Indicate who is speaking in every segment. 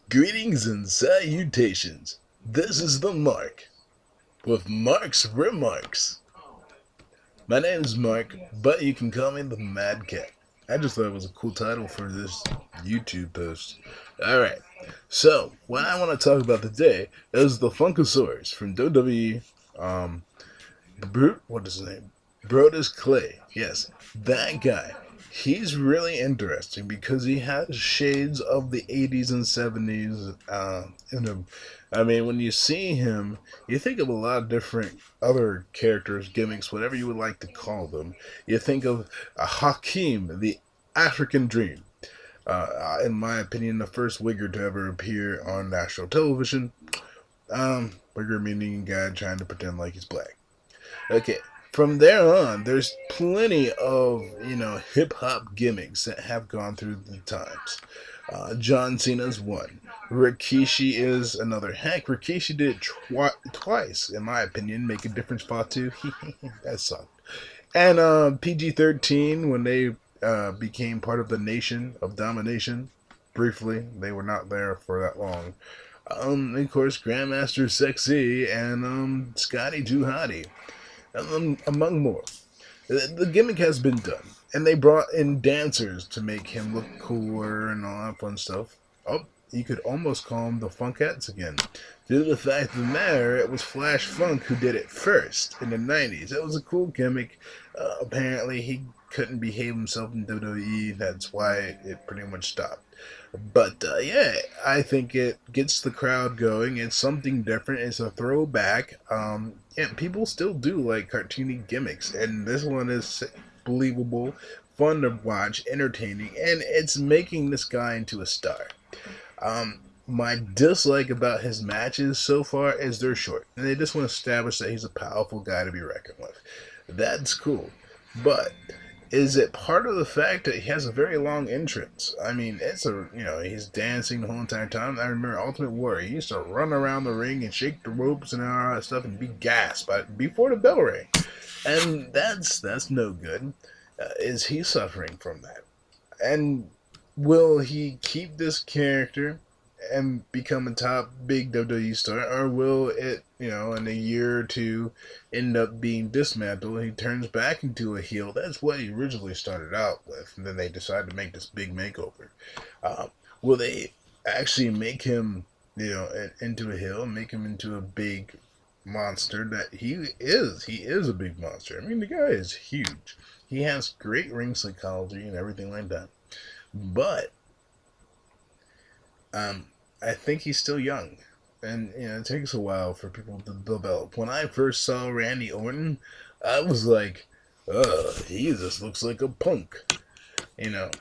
Speaker 1: Greetings and salutations. This is the Mark with Mark's Remarks. My name is Mark, but you can call me the Mad Cat. I just thought it was a cool title for this YouTube post. Alright, so what I want to talk about today is the funkasaurus from WWE. What is his name? Brodus Clay. Yes, that guy. He's really interesting because he has shades of the 80s and 70s in him. I mean, when you see him, you think of a lot of different other characters, gimmicks, whatever you would like to call them. You think of Hakeem, the African Dream. In my opinion, the first wigger to ever appear on national television. Wigger meaning a guy trying to pretend like he's black. Okay, from there on, there's plenty of, hip hop gimmicks that have gone through the times. John Cena's one. Rikishi is another. Heck, Rikishi did it twice, in my opinion. Make a difference, Fatu. That sucked. And PG-13, when they became part of the Nation of Domination, briefly, they were not there for that long. Of course, Grandmaster Sexy and Scotty Too Hottie, among more. The gimmick has been done, and they brought in dancers to make him look cooler and all that fun stuff. Oh, you could almost call them the Funkettes again. Due to the fact of the matter, it was Flash Funk who did it first in the 90s. It was a cool gimmick. Apparently, he couldn't behave himself in WWE. That's why it pretty much stopped. But yeah, I think it gets the crowd going. It's something different. It's a throwback. Yeah, people still do like cartoony gimmicks, and this one is believable, fun to watch, entertaining, and it's making this guy into a star. My dislike about his matches so far is they're short, and they just want to establish that he's a powerful guy to be reckoned with. That's cool, but is it part of the fact that he has a very long entrance? I mean, he's dancing the whole entire time. I remember Ultimate Warrior. He used to run around the ring and shake the ropes and all that stuff and be gassed before the bell rang. And that's no good. Is he suffering from that? And will he keep this character and become a top big WWE star, or will it, in a year or two, end up being dismantled and he turns back into a heel? That's what he originally started out with, and then they decided to make this big makeover. Will they actually make him, into a heel, make him into a big monster that he is? He is a big monster. I mean, the guy is huge. He has great ring psychology and everything like that. But I think he's still young, and it takes a while for people to develop. When I first saw Randy Orton, I was like, he just looks like a punk,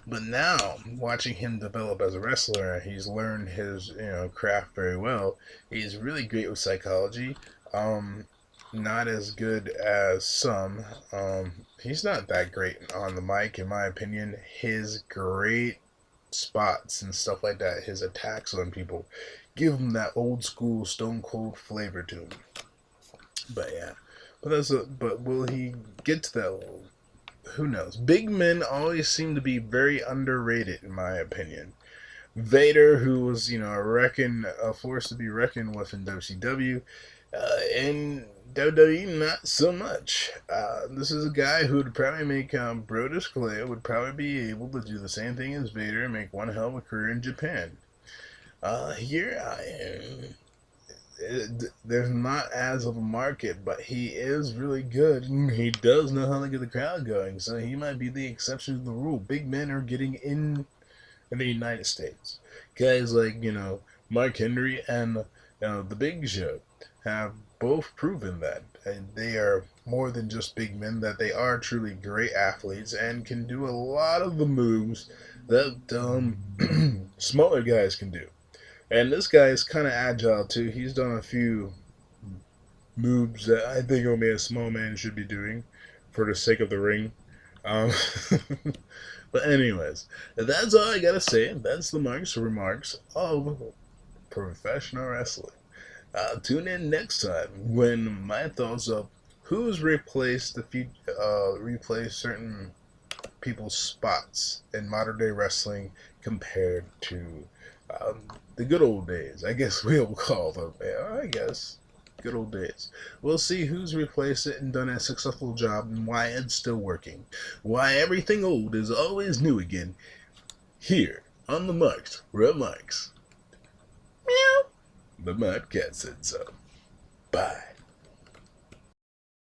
Speaker 1: But now, watching him develop as a wrestler, he's learned his craft very well. He's really great with psychology. Not as good as some. He's not that great on the mic, in my opinion. His great spots and stuff like that, his attacks on people, give him that old school Stone Cold flavor to him. But yeah, but will he get to that level? Who knows? Big men always seem to be very underrated, in my opinion. Vader, who was a force to be reckoned with in WCW, in WWE, not so much. This is a guy who would probably make Brodus Clay would probably be able to do the same thing as Vader and make one hell of a career in Japan. Here I am. There's not as of a market, but he is really good. He does know how to get the crowd going, so he might be the exception to the rule. Big men are getting in the United States. Guys like Mark Henry and the Big Show have both proven that, and they are more than just big men, that they are truly great athletes and can do a lot of the moves that smaller guys can do. And this guy is kind of agile too. He's done a few moves that I think only a small man should be doing for the sake of the ring. Um, but anyways, that's all I gotta say. That's the Mark's Remarks of professional wrestling. Tune in next time when my thoughts of who's replaced replaced certain people's spots in modern day wrestling compared to The good old days, I guess we'll call them. Yeah, I guess. Good old days. We'll see who's replaced it and done a successful job and why it's still working. Why everything old is always new again. Here, on the Marks, Remarks. Meow. The Mad Cat said so. Bye.